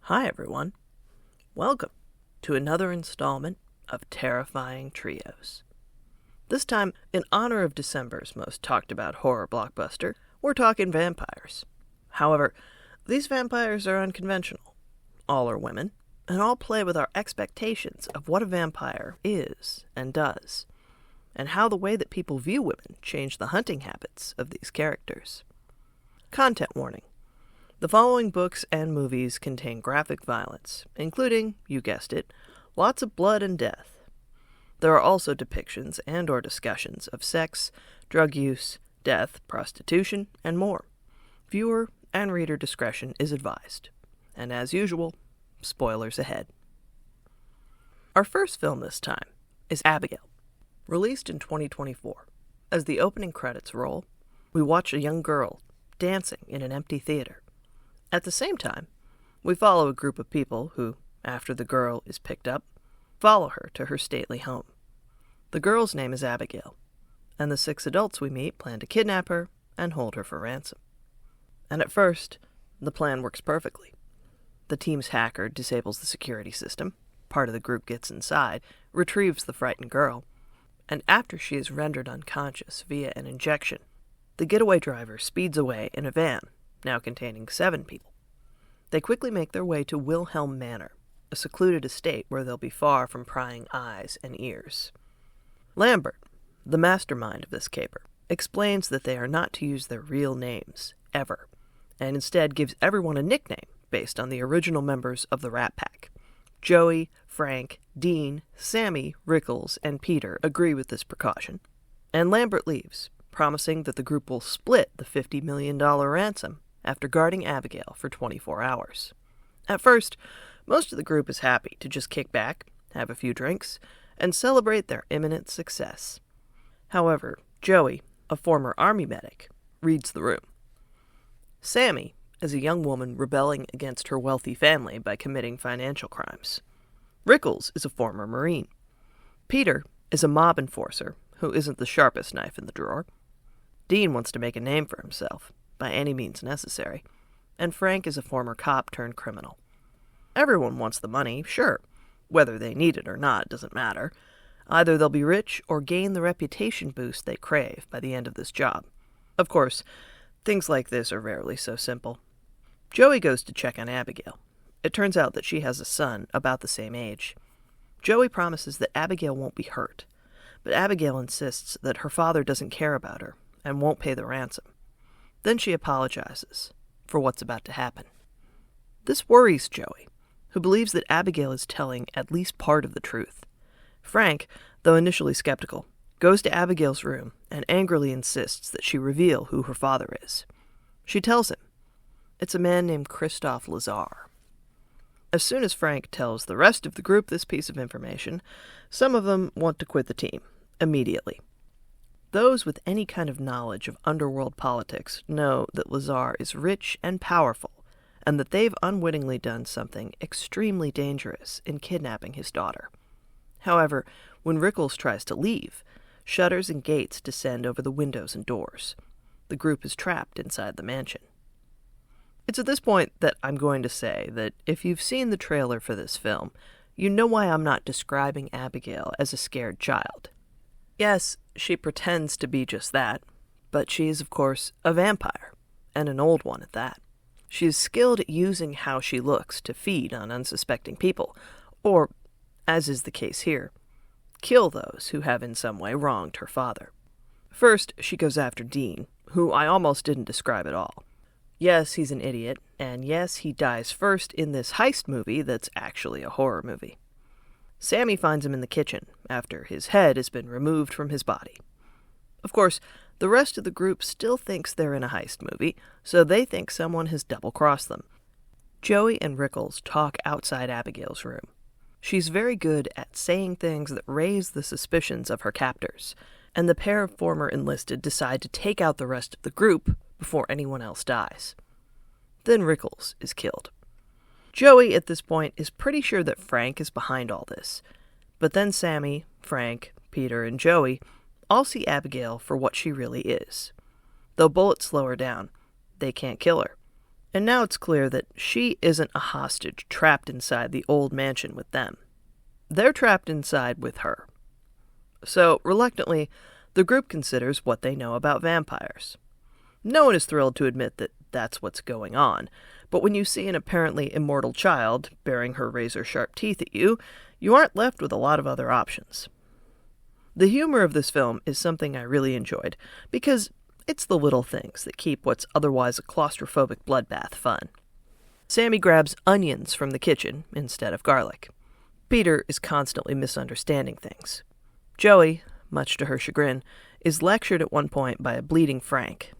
Hi everyone, welcome to another installment of Terrifying Trios. This time, in honor of December's most talked about horror blockbuster, we're talking vampires. However, these vampires are unconventional. All are women, and all play with our expectations of what a vampire is and does, and how the way that people view women change the hunting habits of these characters. Content warning. The following books and movies contain graphic violence, including, you guessed it, lots of blood and death. There are also depictions and/or discussions of sex, drug use, death, prostitution, and more. Viewer and reader discretion is advised. And as usual, spoilers ahead. Our first film this time is Abigail. Released in 2024, as the opening credits roll, we watch a young girl dancing in an empty theater. At the same time, we follow a group of people who, after the girl is picked up, follow her to her stately home. The girl's name is Abigail, and the 6 adults we meet plan to kidnap her and hold her for ransom. And at first, the plan works perfectly. The team's hacker disables the security system, part of the group gets inside, retrieves the frightened girl, and after she is rendered unconscious via an injection, the getaway driver speeds away in a van, now containing 7 people. They quickly make their way to Wilhelm Manor, a secluded estate where they'll be far from prying eyes and ears. Lambert, the mastermind of this caper, explains that they are not to use their real names, ever, and instead gives everyone a nickname based on the original members of the Rat Pack. Joey, Frank, Dean, Sammy, Rickles, and Peter agree with this precaution, and Lambert leaves, promising that the group will split the $50 million ransom after guarding Abigail for 24 hours. At first, most of the group is happy to just kick back, have a few drinks, and celebrate their imminent success. However, Joey, a former army medic, reads the room. Sammy is a young woman rebelling against her wealthy family by committing financial crimes. Rickles is a former Marine. Peter is a mob enforcer who isn't the sharpest knife in the drawer. Dean wants to make a name for himself, by any means necessary, and Frank is a former cop turned criminal. Everyone wants the money, sure. Whether they need it or not doesn't matter. Either they'll be rich or gain the reputation boost they crave by the end of this job. Of course, things like this are rarely so simple. Joey goes to check on Abigail. It turns out that she has a son about the same age. Joey promises that Abigail won't be hurt, but Abigail insists that her father doesn't care about her and won't pay the ransom. Then she apologizes for what's about to happen. This worries Joey, who believes that Abigail is telling at least part of the truth. Frank, though initially skeptical, goes to Abigail's room and angrily insists that she reveal who her father is. She tells him. It's a man named Christophe Lazar. As soon as Frank tells the rest of the group this piece of information, some of them want to quit the team immediately. Those with any kind of knowledge of underworld politics know that Lazar is rich and powerful, and that they've unwittingly done something extremely dangerous in kidnapping his daughter. However, when Rickles tries to leave, shutters and gates descend over the windows and doors. The group is trapped inside the mansion. It's at this point that I'm going to say that if you've seen the trailer for this film, you know why I'm not describing Abigail as a scared child. Yes, she pretends to be just that, but she is, of course, a vampire, and an old one at that. She is skilled at using how she looks to feed on unsuspecting people, or, as is the case here, kill those who have in some way wronged her father. First, she goes after Dean, who I almost didn't describe at all. Yes, he's an idiot, and yes, he dies first in this heist movie that's actually a horror movie. Sammy finds him in the kitchen, after his head has been removed from his body. Of course, the rest of the group still thinks they're in a heist movie, so they think someone has double-crossed them. Joey and Rickles talk outside Abigail's room. She's very good at saying things that raise the suspicions of her captors, and the pair of former enlisted decide to take out the rest of the group before anyone else dies. Then Rickles is killed. Joey, at this point, is pretty sure that Frank is behind all this, but then Sammy, Frank, Peter, and Joey all see Abigail for what she really is. Though bullets slow her down, they can't kill her. And now it's clear that she isn't a hostage trapped inside the old mansion with them. They're trapped inside with her. So, reluctantly, the group considers what they know about vampires. No one is thrilled to admit that that's what's going on, but when you see an apparently immortal child baring her razor-sharp teeth at you, you aren't left with a lot of other options. The humor of this film is something I really enjoyed, because it's the little things that keep what's otherwise a claustrophobic bloodbath fun. Sammy grabs onions from the kitchen instead of garlic. Peter is constantly misunderstanding things. Joey, much to her chagrin, is lectured at one point by a bleeding Frank.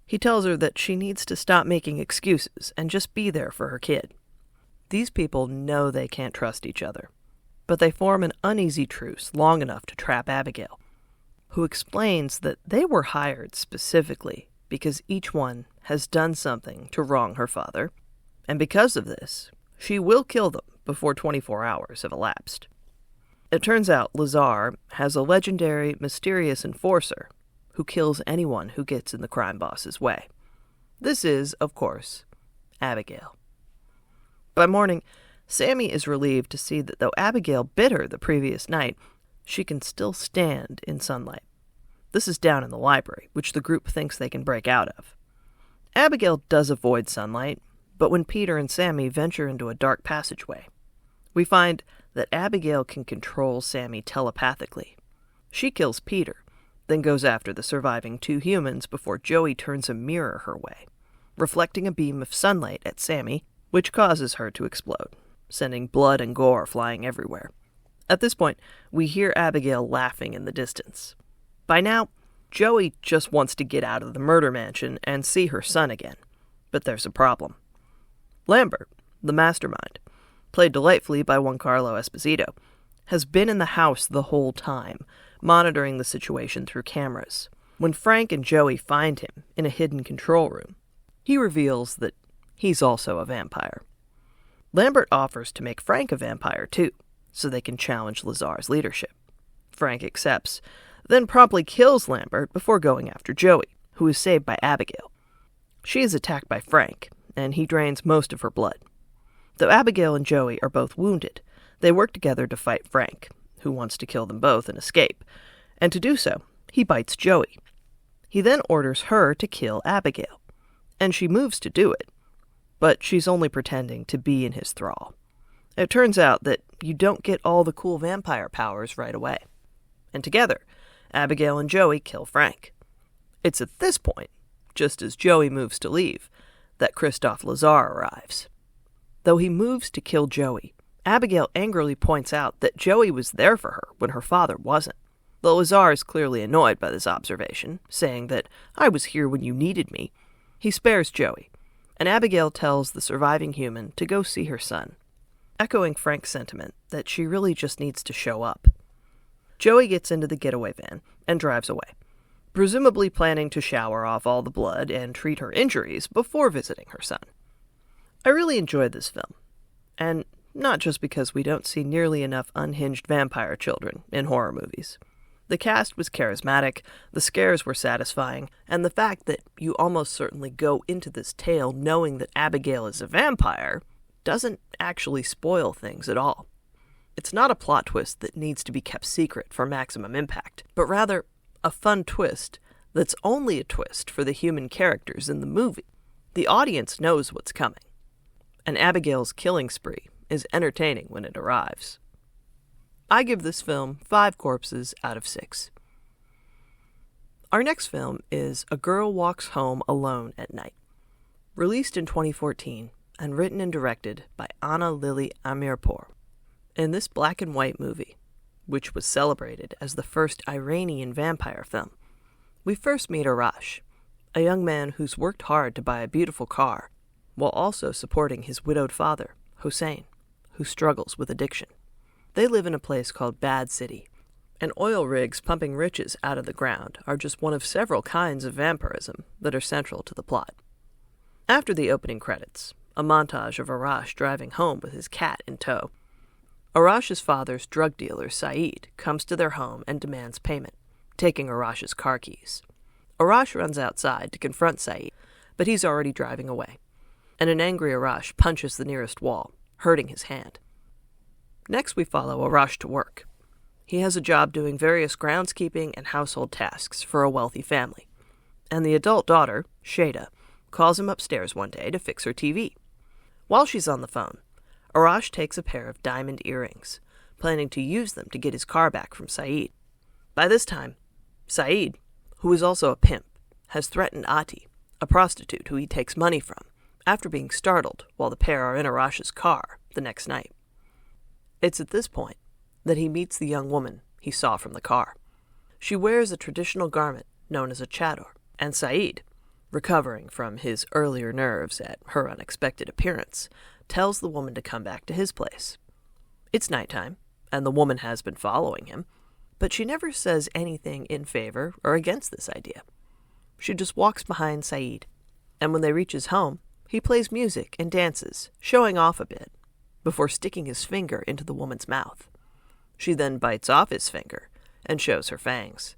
He tells her that she needs to stop making excuses and just be there for her kid. These people know they can't trust each other, but they form an uneasy truce long enough to trap Abigail, who explains that they were hired specifically because each one has done something to wrong her father, and because of this, she will kill them before 24 hours have elapsed. It turns out Lazar has a legendary, mysterious enforcer who kills anyone who gets in the crime boss's way. This is, of course, Abigail. By morning, Sammy is relieved to see that though Abigail bit her the previous night, she can still stand in sunlight. This is down in the library, which the group thinks they can break out of. Abigail does avoid sunlight, but when Peter and Sammy venture into a dark passageway, we find that Abigail can control Sammy telepathically. She kills Peter, then goes after the surviving two humans before Joey turns a mirror her way, reflecting a beam of sunlight at Sammy, which causes her to explode, sending blood and gore flying everywhere. At this point, we hear Abigail laughing in the distance. By now, Joey just wants to get out of the murder mansion and see her son again. But there's a problem. Lambert, the mastermind, played delightfully by Giancarlo Esposito, has been in the house the whole time, monitoring the situation through cameras. When Frank and Joey find him in a hidden control room, he reveals that he's also a vampire. Lambert offers to make Frank a vampire too, so they can challenge Lazar's leadership. Frank accepts, then promptly kills Lambert before going after Joey, who is saved by Abigail. She is attacked by Frank, and he drains most of her blood. Though Abigail and Joey are both wounded, they work together to fight Frank, who wants to kill them both and escape, and to do so, he bites Joey. He then orders her to kill Abigail, and she moves to do it, but she's only pretending to be in his thrall. It turns out that you don't get all the cool vampire powers right away, and together, Abigail and Joey kill Frank. It's at this point, just as Joey moves to leave, that Christophe Lazar arrives. Though he moves to kill Joey, Abigail angrily points out that Joey was there for her when her father wasn't. The Lazar is clearly annoyed by this observation, saying that I was here when you needed me. He spares Joey, and Abigail tells the surviving human to go see her son, echoing Frank's sentiment that she really just needs to show up. Joey gets into the getaway van and drives away, presumably planning to shower off all the blood and treat her injuries before visiting her son. I really enjoyed this film, and not just because we don't see nearly enough unhinged vampire children in horror movies. The cast was charismatic, the scares were satisfying, and the fact that you almost certainly go into this tale knowing that Abigail is a vampire doesn't actually spoil things at all. It's not a plot twist that needs to be kept secret for maximum impact, but rather a fun twist that's only a twist for the human characters in the movie. The audience knows what's coming, and Abigail's killing spree is entertaining when it arrives. I give this film 5 corpses out of 6. Our next film is A Girl Walks Home Alone at Night. Released in 2014 and written and directed by Anna Lily Amirpour. In this black and white movie, which was celebrated as the first Iranian vampire film, we first meet Arash, a young man who's worked hard to buy a beautiful car, while also supporting his widowed father, Hossein, who struggles with addiction. They live in a place called Bad City, and oil rigs pumping riches out of the ground are just one of several kinds of vampirism that are central to the plot. After the opening credits, a montage of Arash driving home with his cat in tow. Arash's father's drug dealer, Saeed, comes to their home and demands payment, taking Arash's car keys. Arash runs outside to confront Saeed, but he's already driving away. and an angry Arash punches the nearest wall, hurting his hand. Next we follow Arash to work. He has a job doing various groundskeeping and household tasks for a wealthy family, and the adult daughter, Shada, calls him upstairs one day to fix her TV. While she's on the phone, Arash takes a pair of diamond earrings, planning to use them to get his car back from Saeed. By this time, Saeed, who is also a pimp, has threatened Ati, a prostitute who he takes money from, after being startled while the pair are in Arash's car the next night. It's at this point that he meets the young woman he saw from the car. She wears a traditional garment known as a chador, and Saeed, recovering from his earlier nerves at her unexpected appearance, tells the woman to come back to his place. It's nighttime, and the woman has been following him, but she never says anything in favor or against this idea. She just walks behind Saeed, and when they reach his home, he plays music and dances, showing off a bit, before sticking his finger into the woman's mouth. She then bites off his finger and shows her fangs.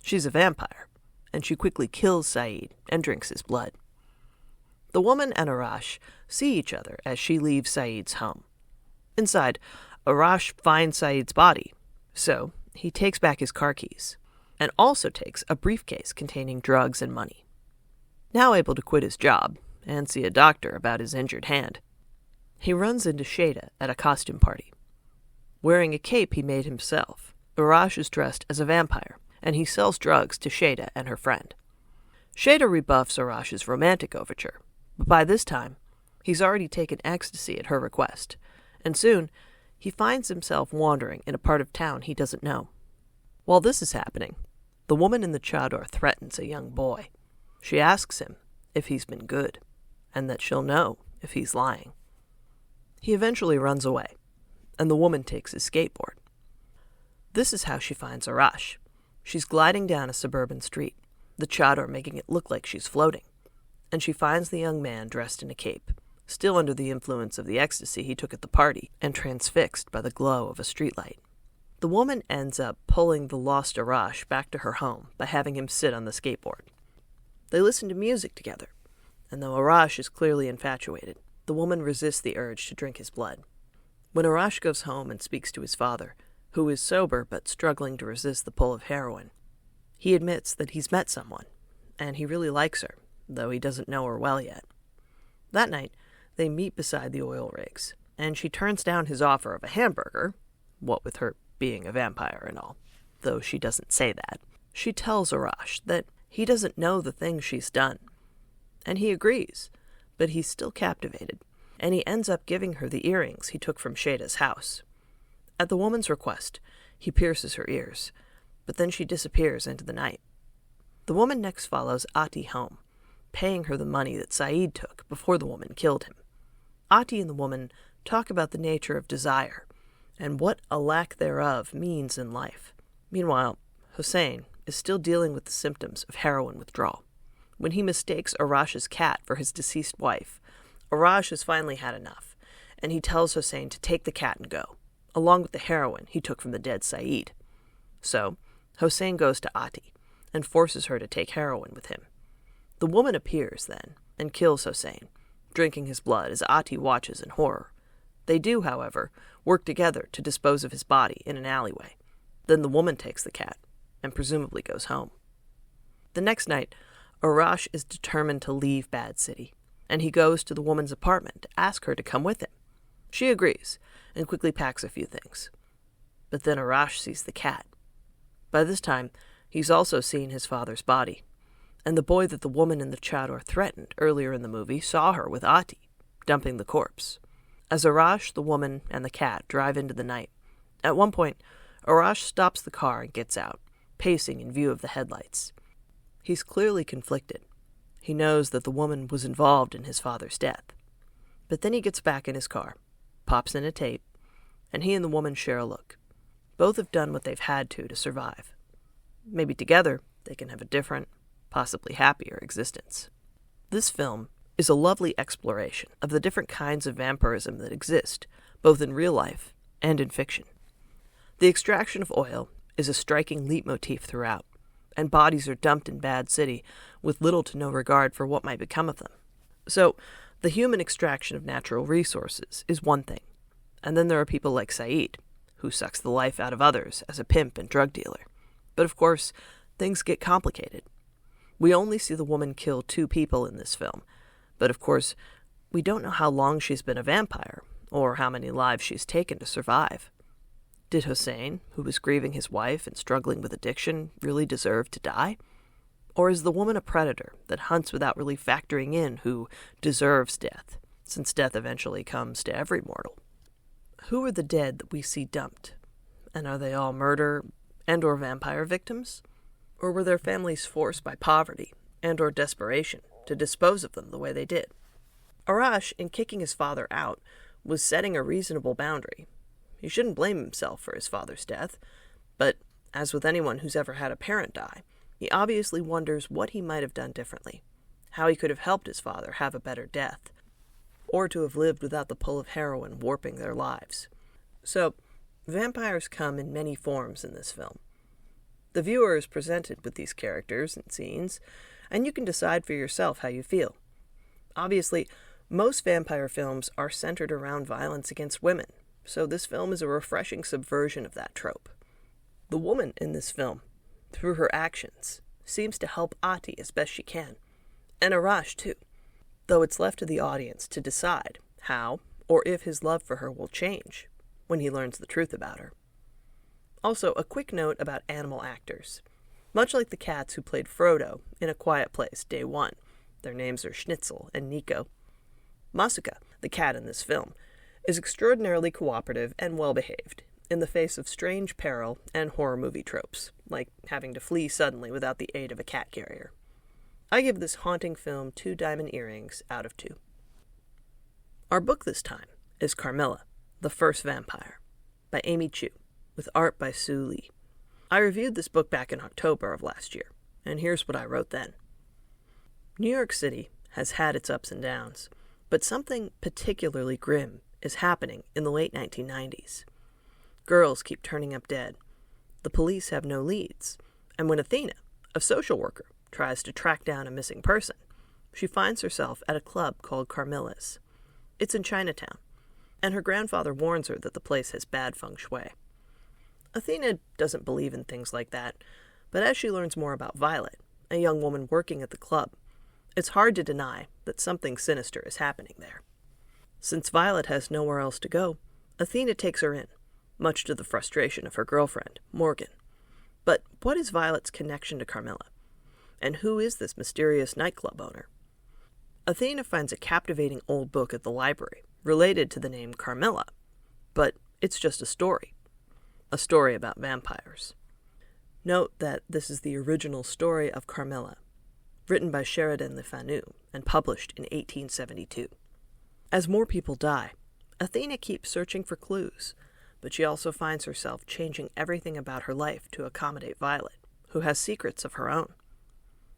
She's a vampire, and she quickly kills Saeed and drinks his blood. The woman and Arash see each other as she leaves Saeed's home. Inside, Arash finds Saeed's body, so he takes back his car keys, and also takes a briefcase containing drugs and money. Now able to quit his job and see a doctor about his injured hand, he runs into Shada at a costume party. Wearing a cape he made himself, Arash is dressed as a vampire, and he sells drugs to Shada and her friend. Shada rebuffs Arash's romantic overture, but by this time, he's already taken ecstasy at her request, and soon he finds himself wandering in a part of town he doesn't know. While this is happening, the woman in the chador threatens a young boy. She asks him if he's been good, and that she'll know if he's lying. He eventually runs away, and the woman takes his skateboard. This is how she finds Arash. She's gliding down a suburban street, the chador making it look like she's floating, and she finds the young man dressed in a cape, still under the influence of the ecstasy he took at the party and transfixed by the glow of a streetlight. The woman ends up pulling the lost Arash back to her home by having him sit on the skateboard. They listen to music together, and though Arash is clearly infatuated, the woman resists the urge to drink his blood. When Arash goes home and speaks to his father, who is sober but struggling to resist the pull of heroin, he admits that he's met someone, and he really likes her, though he doesn't know her well yet. That night, they meet beside the oil rigs, and she turns down his offer of a hamburger, what with her being a vampire and all, though she doesn't say that. She tells Arash that he doesn't know the things she's done, and he agrees, but he's still captivated, and he ends up giving her the earrings he took from Shada's house. At the woman's request, he pierces her ears, but then she disappears into the night. The woman next follows Ati home, paying her the money that Saeed took before the woman killed him. Ati and the woman talk about the nature of desire and what a lack thereof means in life. Meanwhile, Hossein is still dealing with the symptoms of heroin withdrawal. When he mistakes Arash's cat for his deceased wife, Arash has finally had enough, and he tells Hossein to take the cat and go, along with the heroin he took from the dead Saeed. So, Hossein goes to Ati and forces her to take heroin with him. The woman appears then and kills Hossein, drinking his blood as Ati watches in horror. They do, however, work together to dispose of his body in an alleyway. Then the woman takes the cat and presumably goes home. The next night, Arash is determined to leave Bad City, and he goes to the woman's apartment to ask her to come with him. She agrees and quickly packs a few things. But then Arash sees the cat. By this time, he's also seen his father's body, and the boy that the woman in the chador threatened earlier in the movie saw her with Ati, dumping the corpse. As Arash, the woman, and the cat drive into the night, at one point, Arash stops the car and gets out, pacing in view of the headlights. He's clearly conflicted. He knows that the woman was involved in his father's death. But then he gets back in his car, pops in a tape, and he and the woman share a look. Both have done what they've had to survive. Maybe together they can have a different, possibly happier existence. This film is a lovely exploration of the different kinds of vampirism that exist, both in real life and in fiction. The extraction of oil is a striking leitmotif throughout, and bodies are dumped in Bad City with little to no regard for what might become of them. So, The human extraction of natural resources is one thing, and then there are people like Saeed, who sucks the life out of others as a pimp and drug dealer. But of course, things get complicated. We only see the woman kill 2 people in this film, but of course, we don't know how long she's been a vampire, or how many lives she's taken to survive. Did Hossein, who was grieving his wife and struggling with addiction, really deserve to die? Or is the woman a predator that hunts without really factoring in who deserves death, since death eventually comes to every mortal? Who are the dead that we see dumped? And are they all murder and or vampire victims? Or were their families forced by poverty and or desperation to dispose of them the way they did? Arash, in kicking his father out, was setting a reasonable boundary. He shouldn't blame himself for his father's death, but as with anyone who's ever had a parent die, he obviously wonders what he might have done differently, how he could have helped his father have a better death, or to have lived without the pull of heroin warping their lives. So, vampires come in many forms in this film. The viewer is presented with these characters and scenes, and you can decide for yourself how you feel. Obviously, most vampire films are centered around violence against women, so this film is a refreshing subversion of that trope. The woman in this film, through her actions, seems to help Ati as best she can, and Arash too, though it's left to the audience to decide how or if his love for her will change when he learns the truth about her. Also, a quick note about animal actors. Much like the cats who played Frodo in A Quiet Place Day 1, their names are Schnitzel and Nico. Masuka, the cat in this film, is extraordinarily cooperative and well-behaved in the face of strange peril and horror movie tropes, like having to flee suddenly without the aid of a cat carrier. I give this haunting film 2 diamond earrings out of 2. Our book this time is Carmilla, the First Vampire, by Amy Chu, with art by Sue Lee. I reviewed this book back in October of last year, and here's what I wrote then. New York City has had its ups and downs, but something particularly grim is happening in the late 1990s. Girls keep turning up dead. The police have no leads, and when Athena, a social worker, tries to track down a missing person, she finds herself at a club called Carmilla's. It's in Chinatown, and her grandfather warns her that the place has bad feng shui. Athena doesn't believe in things like that, but as she learns more about Violet, a young woman working at the club, it's hard to deny that something sinister is happening there. Since Violet has nowhere else to go, Athena takes her in, much to the frustration of her girlfriend, Morgan. But what is Violet's connection to Carmilla? And who is this mysterious nightclub owner? Athena finds a captivating old book at the library related to the name Carmilla, but it's just a story about vampires. Note that this is the original story of Carmilla, written by Sheridan Le Fanu and published in 1872. As more people die, Athena keeps searching for clues, but she also finds herself changing everything about her life to accommodate Violet, who has secrets of her own.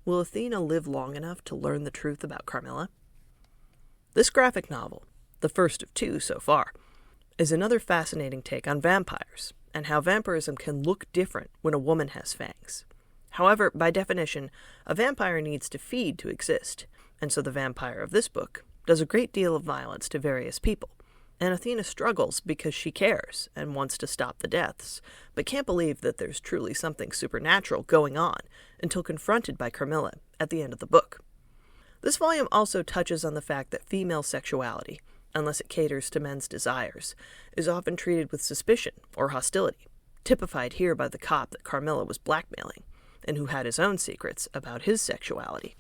Will Athena live long enough to learn the truth about Carmilla? This graphic novel, the first of 2 so far, is another fascinating take on vampires and how vampirism can look different when a woman has fangs. However, by definition, a vampire needs to feed to exist, and so the vampire of this book does a great deal of violence to various people, and Athena struggles because she cares and wants to stop the deaths, but can't believe that there's truly something supernatural going on until confronted by Carmilla at the end of the book. This volume also touches on the fact that female sexuality, unless it caters to men's desires, is often treated with suspicion or hostility, typified here by the cop that Carmilla was blackmailing, and who had his own secrets about his sexuality.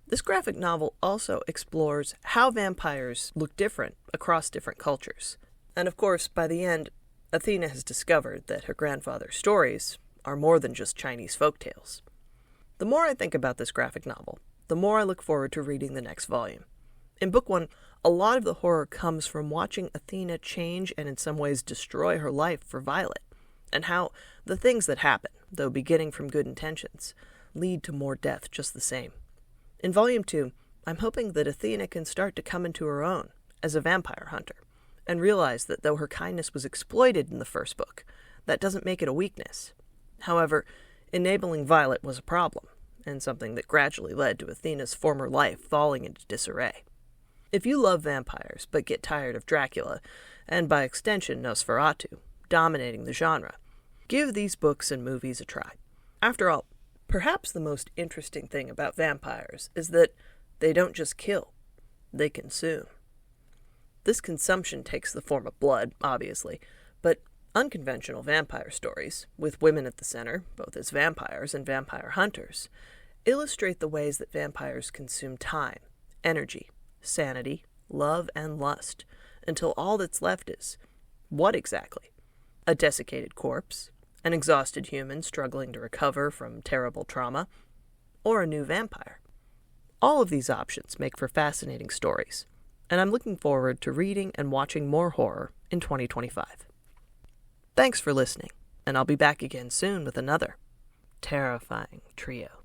This graphic novel also explores how vampires look different across different cultures. And of course, by the end, Athena has discovered that her grandfather's stories are more than just Chinese folktales. The more I think about this graphic novel, the more I look forward to reading the next volume. In book 1, a lot of the horror comes from watching Athena change and in some ways destroy her life for Violet, and how the things that happen, though beginning from good intentions, lead to more death just the same. In Volume 2, I'm hoping that Athena can start to come into her own as a vampire hunter, and realize that though her kindness was exploited in the first book, that doesn't make it a weakness. However, enabling Violet was a problem, and something that gradually led to Athena's former life falling into disarray. If you love vampires but get tired of Dracula, and by extension Nosferatu, dominating the genre, give these books and movies a try. After all, perhaps the most interesting thing about vampires is that they don't just kill, they consume. This consumption takes the form of blood, obviously, but unconventional vampire stories, with women at the center, both as vampires and vampire hunters, illustrate the ways that vampires consume time, energy, sanity, love, and lust, until all that's left is what exactly? A desiccated corpse, an exhausted human struggling to recover from terrible trauma, or a new vampire. All of these options make for fascinating stories, and I'm looking forward to reading and watching more horror in 2025. Thanks for listening, and I'll be back again soon with another terrifying trio.